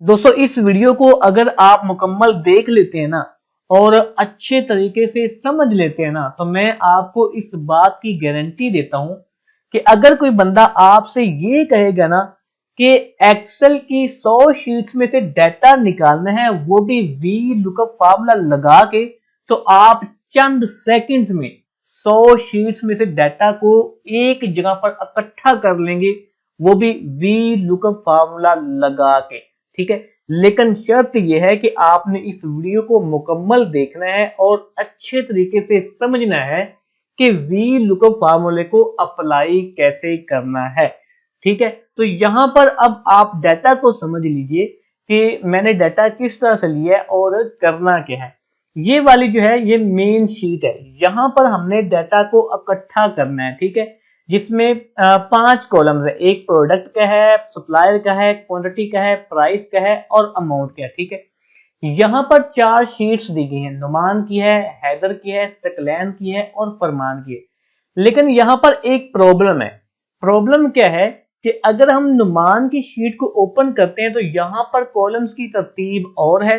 दोस्तों इस वीडियो को अगर आप मुकम्मल देख लेते हैं ना और अच्छे तरीके से समझ लेते हैं ना, तो मैं आपको इस बात की गारंटी देता हूं कि अगर कोई बंदा आपसे ये कहेगा ना कि एक्सेल की 100 शीट्स में से डाटा निकालना है, वो भी वी लुकअप फार्मूला लगा के, तो आप चंद सेकंड्स में 100 शीट्स में से डाटा को एक जगह पर इकट्ठा कर लेंगे, वो भी वी लुकअप फार्मूला लगा के। ठीक है, लेकिन शर्त यह है कि आपने इस वीडियो को मुकम्मल देखना है और अच्छे तरीके से समझना है कि वी लुकअप फार्मूले को अप्लाई कैसे करना है। ठीक है, तो यहां पर अब आप डाटा को समझ लीजिए कि मैंने डाटा किस तरह से लिया है और करना क्या है। ये वाली जो है ये मेन शीट है, यहां पर हमने डाटा को इकट्ठा करना है। ठीक है, जिसमें 5 कॉलम्स है, एक प्रोडक्ट का है, सप्लायर का है, क्वांटिटी का है, प्राइस का है और अमाउंट का है। ठीक है, यहाँ पर 4 शीट्स दी गई हैं, नुमान की है, हैदर की है, सकलैन की है और फरमान की है। लेकिन यहाँ पर एक प्रॉब्लम है। प्रॉब्लम क्या है कि अगर हम नुमान की शीट को ओपन करते हैं तो यहाँ पर कॉलम्स की तरतीब और है,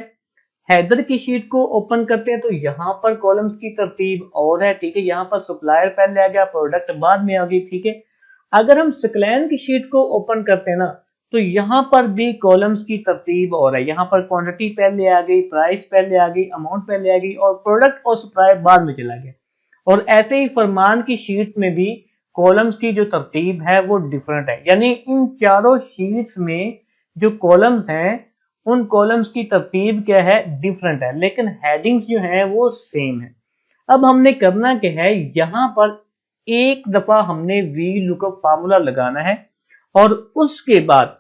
हैदर की शीट को ओपन करते हैं तो यहाँ पर कॉलम्स की तरतीब और है। ठीक है, यहाँ पर सप्लायर पहले आ गया, प्रोडक्ट बाद में आ गई। ठीक है, अगर हम सकलैन की शीट को ओपन करते हैं ना, तो यहाँ पर भी कॉलम्स की तरतीब और है, यहाँ पर क्वांटिटी पहले आ गई, प्राइस पहले आ गई, अमाउंट पहले आ गई और प्रोडक्ट और सप्लायर बाद में चला गया। और ऐसे ही फरमान की शीट में भी कॉलम्स की जो तरतीब है वो डिफरेंट है, यानी इन चारों शीट्स में जो कॉलम्स हैं उन कॉलम्स की तरतीब क्या है, डिफरेंट है, लेकिन हेडिंग्स जो है वो सेम है। अब हमने करना क्या है, यहां पर एक दफा हमने वी लुकअप फार्मूला लगाना है और उसके बाद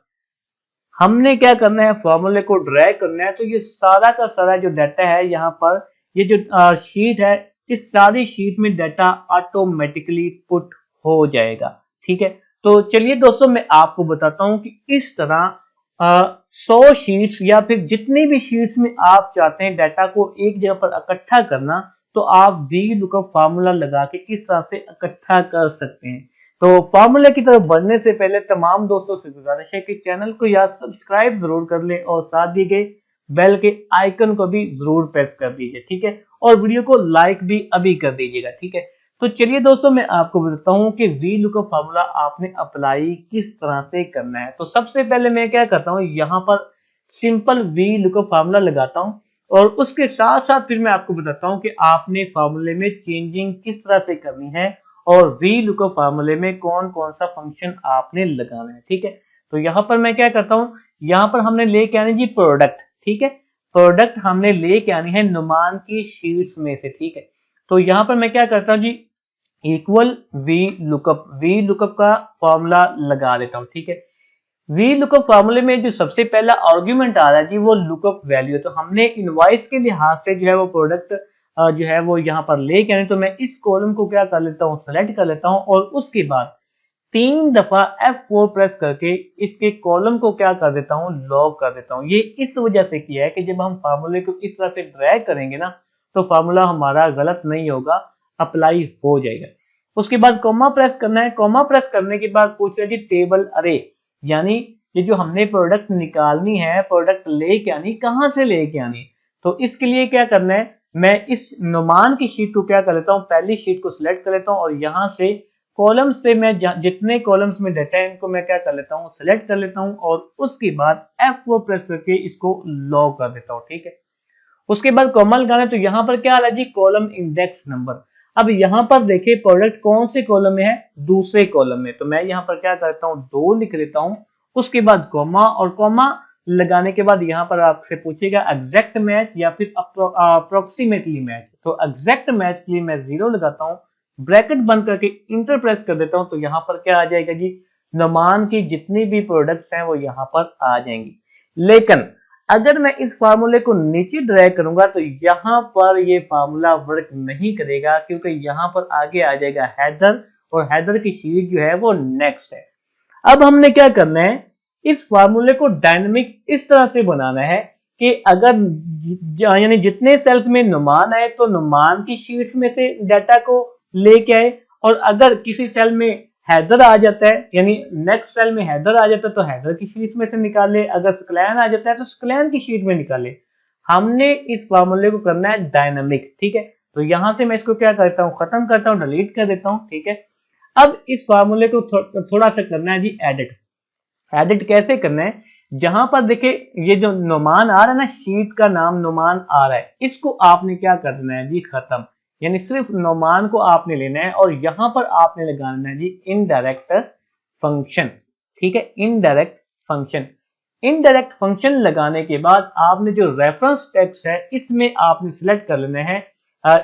हमने क्या करना है, फार्मूले को ड्रैग करना है। तो ये सारा का सारा जो डाटा है यहाँ पर, ये जो शीट है, इस सारी शीट में डाटा ऑटोमेटिकली पुट हो जाएगा। ठीक है, तो चलिए दोस्तों मैं आपको बताता हूं कि इस तरह 100 शीट्स या फिर जितनी भी शीट्स में आप चाहते हैं डाटा को एक जगह पर इकट्ठा करना, तो आप वी लुकअप फार्मूला लगा के किस तरह से इकट्ठा कर सकते हैं। तो फार्मूला की तरफ बढ़ने से पहले तमाम दोस्तों से गुजारिश है कि चैनल को या सब्सक्राइब जरूर कर लें और साथ दिए गए बेल के आइकन को भी जरूर प्रेस कर दीजिए। ठीक है, और वीडियो को लाइक भी अभी कर दीजिएगा। ठीक है, तो चलिए दोस्तों मैं आपको बताता हूं कि वी लुकअप फार्मूला आपने अप्लाई किस तरह से करना है। तो सबसे पहले मैं क्या करता हूं, यहां पर सिंपल वी लुकअप फार्मूला लगाता हूं और उसके साथ साथ फिर मैं आपको बताता हूं कि आपने फार्मूले में चेंजिंग किस तरह से करनी है और वी लुकअप फार्मूले में कौन कौन सा फंक्शन आपने लगाना है। ठीक है, तो यहां पर मैं क्या करता हूं, यहां पर हमने लेके आनी जी प्रोडक्ट। ठीक है, प्रोडक्ट हमने लेके आनी है नुमान की शीट्स में से। ठीक है, तो यहां पर मैं क्या करता हूं जी, इक्वल वी लुकअप का फॉर्मूला लगा देता हूं। ठीक है, वी लुकअप फार्मूले में जो सबसे पहला आर्गुमेंट आ रहा है जी वो लुकअप वैल्यू है। तो हमने इनवॉइस के लिहाज से जो है वो प्रोडक्ट जो है वो यहाँ पर लेके आने, तो मैं इस कॉलम को क्या कर लेता हूँ, सेलेक्ट कर लेता हूँ और उसके बाद 3 दफा F4 प्रेस करके इसके कॉलम को क्या कर देता हूँ, लॉक कर देता हूँ। ये इस वजह से किया है कि जब हम फार्मूले को इस तरह से ड्रैग करेंगे ना, तो फार्मूला हमारा गलत नहीं होगा, अप्लाई हो जाएगा। उसके बाद कॉमा प्रेस करना है, कॉमा प्रेस करने के बाद पूछ रहा है जी टेबल अरे, यानी ये जो हमने प्रोडक्ट निकालनी है, प्रोडक्ट लेके आनी, कहां से लेके आनी। तो इसके लिए क्या करना है, मैं इस नुमान की शीट को क्या कर लेता हूं, पहली शीट को सिलेक्ट कर लेता हूं और यहां से कॉलम से मैं जितने कॉलम्स में डाटा है इनको मैं क्या कर लेता हूं, सिलेक्ट कर लेता हूं और उसके बाद F4 प्रेस करके इसको लॉक कर देता हूं। ठीक है, उसके बाद कॉमा लगाना है, तो यहां पर क्या आ रहा है जी, कॉलम इंडेक्स नंबर। अब यहां पर देखिए प्रोडक्ट कौन से कॉलम में है, दूसरे कॉलम में, तो मैं यहां पर क्या करता हूं, 2 लिख लेता हूं। उसके बाद कॉमा, और कॉमा लगाने के बाद यहां पर आपसे पूछेगा एग्जैक्ट मैच या फिर अप्रोक्सीमेटली मैच। तो एग्जैक्ट मैच के लिए मैं 0 लगाता हूं, ब्रैकेट बंद करके इंटर प्रेस कर देता हूं, तो यहां पर क्या आ जाएगा जी, नुमान की जितनी भी प्रोडक्ट्स हैं वो यहां पर आ जाएंगी। लेकिन अगर मैं इस फार्मूले को नीचे ड्रैग करूंगा तो यहां पर ये फार्मूला वर्क नहीं करेगा, क्योंकि यहां पर आगे आ जाएगा हैदर और हैदर की शीट जो है वो नेक्स्ट है। अब हमने क्या करना है, इस फार्मूले को डायनेमिक इस तरह से बनाना है कि अगर यानी जितने सेल्स में नुमान आए तो नुमान की शीट्स में से डाटा को लेके आए, और अगर किसी सेल में हैदर आ जाता है, यानी नेक्स्ट सेल में हैदर आ जाता है तो हैदर की शीट में से निकाले, अगर स्क्लैन आ जाता है तो स्क्लैन की शीट में निकाले। हमने इस फार्मूले को करना है डायनामिक, ठीक है। तो यहां से मैं इसको क्या करता हूं, खत्म करता हूं, डिलीट कर देता हूं, ठीक है। अब इस फार्मूले को थोड़ा सा करना है जी एडिट। एडिट कैसे करना है, जहां पर देखिए ये जो नुमान आ रहा है ना, शीट का नाम नुमान आ रहा है, इसको आपने क्या करना है जी खत्म, यानी सिर्फ नुमान को आपने लेना है और यहां पर आपने लगाना है जी इनडायरेक्ट फंक्शन, ठीक है, इनडायरेक्ट फंक्शन। इनडायरेक्ट फंक्शन लगाने के बाद आपने जो रेफरेंस टेक्स्ट है इसमें आपने सिलेक्ट कर लेना है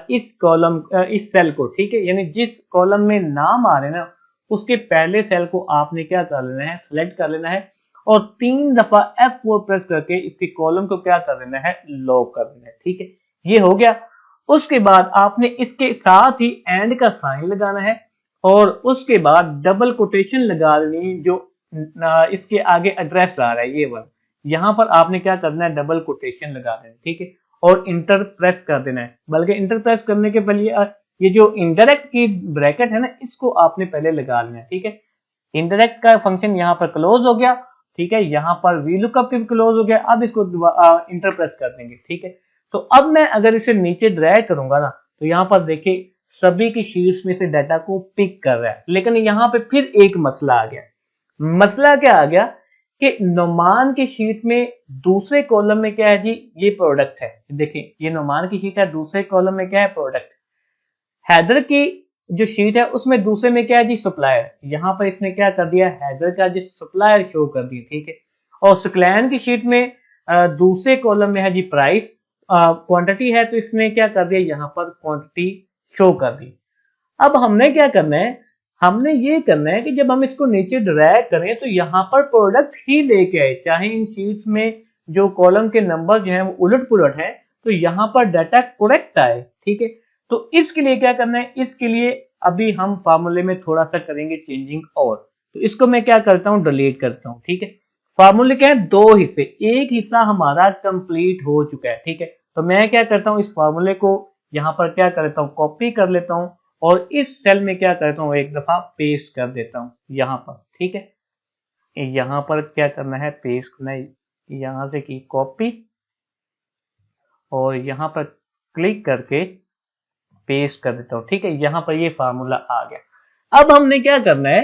इस कॉलम इस सेल को, ठीक है, यानी जिस कॉलम में नाम आ रहे हैं ना उसके पहले सेल को आपने क्या कर लेना है, सिलेक्ट कर लेना है और 3 दफा F4 प्रेस करके इसके कॉलम को क्या कर देना है, लॉक कर देना है, ठीक है, ये हो गया। उसके बाद आपने इसके साथ ही एंड का साइन लगाना है और उसके बाद डबल कोटेशन लगा देनी, जो इसके आगे एड्रेस आ रहा है ये वाला, यहां पर आपने क्या करना है, डबल कोटेशन लगा देना, ठीक है, और इंटर प्रेस कर देना है। बल्कि इंटर प्रेस करने के पहले ये जो इनडायरेक्ट की ब्रैकेट है ना इसको आपने पहले लगा लेना है, ठीक है। इनडायरेक्ट का फंक्शन यहाँ पर क्लोज हो गया, ठीक है, यहाँ पर वी लुकअप भी क्लोज हो गया। अब इसको इंटर प्रेस कर देंगे, ठीक है। तो अब मैं अगर इसे नीचे ड्रैग करूंगा ना तो यहाँ पर देखिए सभी की शीट्स में से डाटा को पिक कर रहा है, लेकिन यहाँ पे फिर एक मसला आ गया। मसला क्या आ गया कि नुमान की शीट में दूसरे कॉलम में क्या है जी, ये प्रोडक्ट है, देखिए ये नुमान की शीट है, दूसरे कॉलम में क्या है, प्रोडक्ट। हैदर की जो शीट है उसमें दूसरे में क्या है जी, सप्लायर, यहां पर इसने क्या कर दिया, हैदर का जो सप्लायर शो कर दिया, ठीक है। और स्क्लैन की शीट में दूसरे कॉलम में है जी प्राइस, क्वांटिटी है तो इसने क्या कर दिया, यहां पर क्वांटिटी शो कर दी। अब हमने क्या करना है, हमने ये करना है कि जब हम इसको नीचे ड्रैग करें तो यहाँ पर प्रोडक्ट ही लेके आए, चाहे इन शीट्स में जो कॉलम के नंबर जो है वो उलट पुलट है तो यहाँ पर डाटा करेक्ट आए, ठीक है। तो इसके लिए क्या करना है, इसके लिए अभी हम फार्मूले में थोड़ा सा करेंगे चेंजिंग, और तो इसको मैं क्या करता हूँ, डिलीट करता हूँ, ठीक है। फार्मूले क्या है, 2 हिस्से, एक हिस्सा हमारा कंप्लीट हो चुका है, ठीक है। तो मैं क्या करता हूँ, इस फार्मूले को यहाँ पर क्या करता हूँ, कॉपी कर लेता हूँ और इस सेल में क्या करता हूँ, एक दफा पेस्ट कर देता हूँ यहाँ पर, ठीक है। यहाँ पर क्या करना है, पेस्ट करना है, यहाँ से की कॉपी और यहाँ पर क्लिक करके पेस्ट कर देता हूँ, ठीक है। यहाँ पर ये फार्मूला आ गया। अब हमने क्या करना है,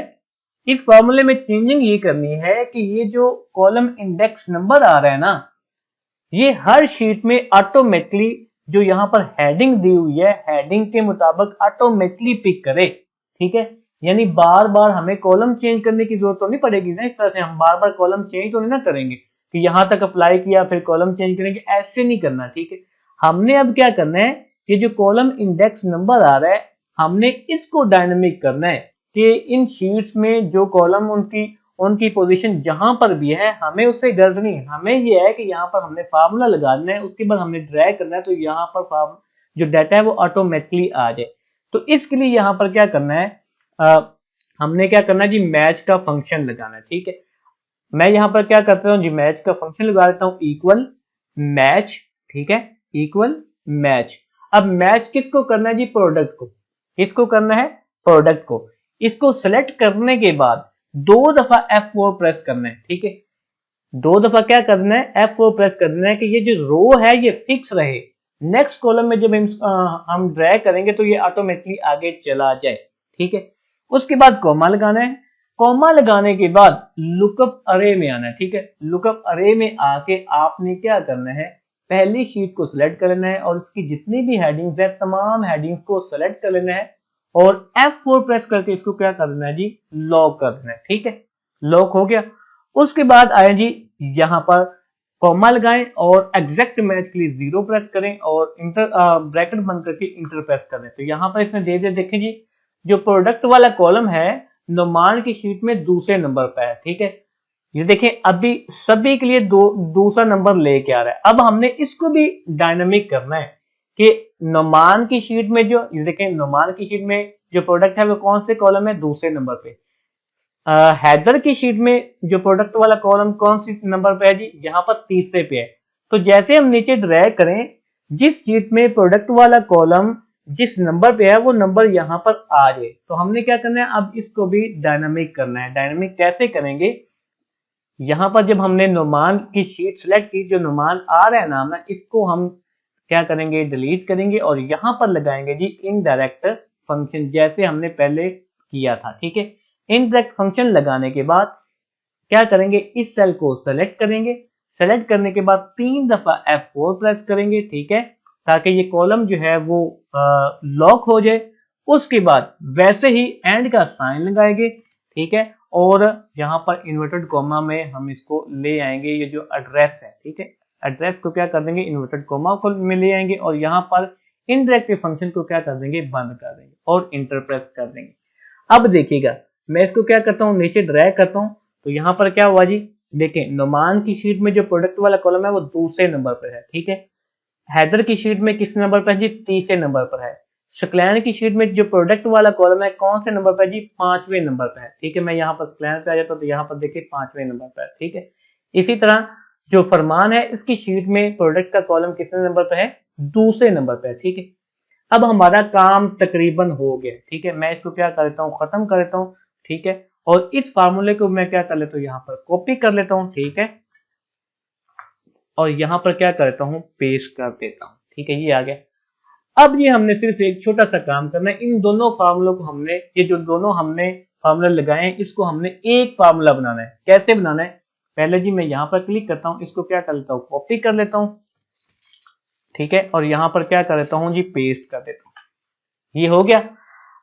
इस फार्मूले में चेंजिंग ये करनी है कि ये जो कॉलम इंडेक्स नंबर आ रहा है ना, ये हर शीट में ऑटोमेटिकली जो यहाँ पर हेडिंग दी हुई है, हेडिंग के मुताबिक ऑटोमेटिकली पिक करे, ठीक है। यानी बार बार हमें कॉलम चेंज करने की जरूरत तो नहीं पड़ेगी ना, इस तरह से हम बार बार कॉलम चेंज तो नहीं ना करेंगे कि यहां तक अप्लाई किया फिर कॉलम चेंज करेंगे, ऐसे नहीं करना, ठीक है। हमने अब क्या करना है, कि जो कॉलम इंडेक्स नंबर आ रहा है हमने इसको डायनेमिक करना है कि इन शीट्स में जो कॉलम उनकी पोजीशन जहां पर भी है हमें उससे गर्ज नहीं, हमें ये है कि यहाँ पर हमने फार्मूला लगाना है, उसके बाद हमने ड्रैग करना है तो यहाँ पर जो डाटा है वो ऑटोमेटिकली आ जाए। तो इसके लिए यहाँ पर क्या करना है, हमने क्या करना है जी, मैच का फंक्शन लगाना है, ठीक है। मैं यहाँ पर क्या करता हूँ जी, मैच का फंक्शन लगा देता हूँ, इक्वल मैच, ठीक है, इक्वल मैच। अब मैच किसको करना है जी, प्रोडक्ट को, किसको करना है, प्रोडक्ट को। इसको सेलेक्ट करने के बाद 2 दफा F4 प्रेस करना है, ठीक है, 2 दफा क्या करना है, F4 प्रेस करना है कि ये जो रो है ये फिक्स रहे, नेक्स्ट कॉलम में जब हम ड्रैग करेंगे तो ये ऑटोमेटिकली आगे चला जाए, ठीक है। उसके बाद कॉमा लगाना है, कॉमा लगाने के बाद लुकअप अरे में आना है, ठीक है। लुकअप अरे में आके आपने क्या करना है, पहली शीट को सिलेक्ट कर लेना है और इसकी जितनी भी हेडिंग्स है तमाम हेडिंग्स को सिलेक्ट कर लेना है और F4 प्रेस करके इसको क्या कर देना है जी, लॉक कर देना है, ठीक है, लॉक हो गया। उसके बाद आए जी यहां पर कॉमा लगाएं और एग्जैक्ट मैच के लिए 0 प्रेस करें और इंटर ब्रैकेट बंद करके इंटर प्रेस करें। तो यहां पर इसने दे दिया, देखें जी जो प्रोडक्ट वाला कॉलम है नुमान की शीट में दूसरे नंबर पर है, ठीक है। ये देखें अभी सभी के लिए दूसरा नंबर लेके आ रहा है। अब हमने इसको भी डायनामिक करना है कि नुमान की शीट में जो, ये देखें नुमान की शीट में जो प्रोडक्ट है वो कौन से कॉलम है, दूसरे नंबर पे। हैदर की शीट में जो प्रोडक्ट वाला कॉलम कौन सी नंबर पे है जी, यहाँ पर तीसरे पे है। तो जैसे हम नीचे ड्रैग करें, जिस शीट में प्रोडक्ट वाला कॉलम जिस नंबर पे है वो नंबर यहाँ पर आ जाए। तो हमने क्या करना है, अब इसको भी डायनामिक करना है। डायनामिक कैसे करेंगे, यहाँ पर जब हमने नुमान की शीट सेलेक्ट की, जो नुमान आ रहा है नाम है, इसको हम क्या करेंगे, डिलीट करेंगे और यहाँ पर लगाएंगे जी इनडायरेक्ट फंक्शन, जैसे हमने पहले किया था। ठीक है, इनडायरेक्ट फंक्शन लगाने के बाद क्या करेंगे, इस सेल को सेलेक्ट करेंगे। सेलेक्ट करने के बाद 3 दफा F4 प्रेस करेंगे। ठीक है, ताकि ये कॉलम जो है वो लॉक हो जाए। उसके बाद वैसे ही एंड का साइन लगाएंगे। ठीक है, और यहाँ पर इन्वर्टेड कॉमा में हम इसको ले आएंगे, ये जो एड्रेस है। ठीक है, एड्रेस को क्या कर देंगे, इन्वर्टेड कॉमा को में ले आएंगे और यहाँ पर इनडायरेक्ट फंक्शन को क्या कर देंगे, बंद कर देंगे और इंटर प्रेस कर देंगे। अब देखिएगा, मैं इसको क्या करता हूँ, नीचे ड्रैग करता हूँ, तो यहाँ पर क्या हुआ जी, देखें नुमान की शीट में जो प्रोडक्ट वाला कॉलम है वो दूसरे नंबर पर है। ठीक है, हैदर की शीट में किस नंबर पर है जी, तीसरे नंबर पर है। शुक्लैन की शीट में जो प्रोडक्ट वाला कॉलम है कौन से नंबर पर है जी, 5वें नंबर पर है। ठीक है, मैं यहाँ पर शुक्लैन पे आ जाता हूँ तो यहाँ पर देखिए 5वें नंबर पर है। ठीक है, इसी तरह जो फरमान है इसकी शीट में प्रोडक्ट का कॉलम कितने नंबर पर है, दूसरे नंबर पर है। ठीक है, अब हमारा काम तकरीबन हो गया। ठीक है, मैं इसको क्या कर लेता हूँ, खत्म कर लेता हूँ। ठीक है, और इस फार्मूले को मैं क्या कर लेता हूँ, यहाँ पर कॉपी कर लेता हूँ। ठीक है, और यहाँ पर क्या करता हूँ, पेस्ट कर देता हूँ। ठीक है, ये आ गया। अब ये हमने सिर्फ एक छोटा सा काम करना है, इन दोनों फार्मूलों को हमने, ये जो दोनों हमने फार्मूला लगाए हैं, इसको हमने एक फार्मूला बनाना है। कैसे बनाना है, पहले जी मैं यहाँ पर क्लिक करता हूँ, इसको क्या कर लेता हूँ, कॉपी कर लेता हूँ। ठीक है, और यहाँ पर क्या कर लेता हूँ जी, पेस्ट कर देता हूँ। ये हो गया।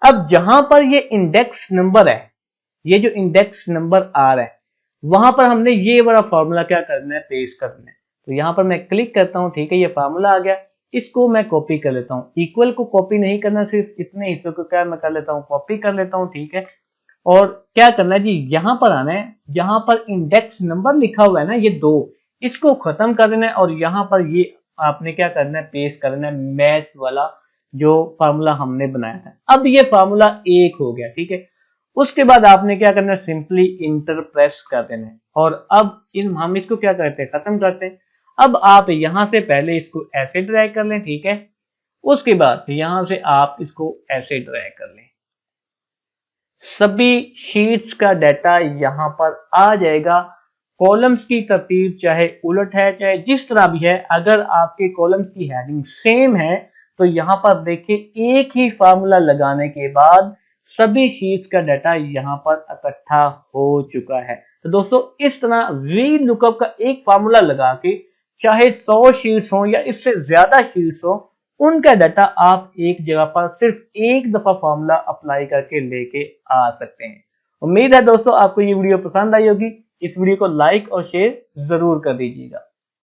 अब जहां पर ये इंडेक्स नंबर है, ये जो इंडेक्स नंबर आ रहा है, वहां पर हमने ये वाला फॉर्मूला क्या करना है, पेस्ट करना है। तो यहां पर मैं क्लिक करता हूं। ठीक है, ये फार्मूला आ गया, इसको मैं कॉपी कर लेता हूं। इक्वल को कॉपी नहीं करना, सिर्फ इतने हिस्सों को क्या मैं कर लेता हूं, कॉपी कर लेता हूं। ठीक है, और क्या करना है जी, यहां पर आना है, जहां पर इंडेक्स नंबर लिखा हुआ है ना, ये 2, इसको खत्म कर देना है और यहां पर ये आपने क्या करना है, पेस्ट करना है मैच वाला जो फार्मूला हमने बनाया था। अब ये फार्मूला एक हो गया। ठीक है, उसके बाद आपने क्या करना है, सिंपली इंटर प्रेस कर देना है और अब हम इसको क्या करते हैं, खत्म करते हैं। अब आप यहां से पहले इसको ऐसे ड्रैग कर लें। ठीक है, उसके बाद यहां से आप इसको ऐसे ड्रैग कर लें, सभी शीट्स का डाटा यहां पर आ जाएगा। कॉलम्स की तरतीब चाहे उलट है चाहे जिस तरह भी है, अगर आपके कॉलम्स की हेडिंग सेम है तो यहां पर देखिए एक ही फार्मूला लगाने के बाद सभी शीट्स का डाटा यहां पर इकट्ठा हो चुका है। तो दोस्तों इस तरह वी लुकअप का एक फार्मूला लगा के चाहे 100 शीट्स हो या इससे ज्यादा शीट्स हो, उनका डाटा आप एक जगह पर सिर्फ एक दफा फार्मूला अप्लाई करके लेके आ सकते हैं। उम्मीद है दोस्तों आपको ये वीडियो पसंद आई होगी। इस वीडियो को लाइक और शेयर जरूर कर दीजिएगा।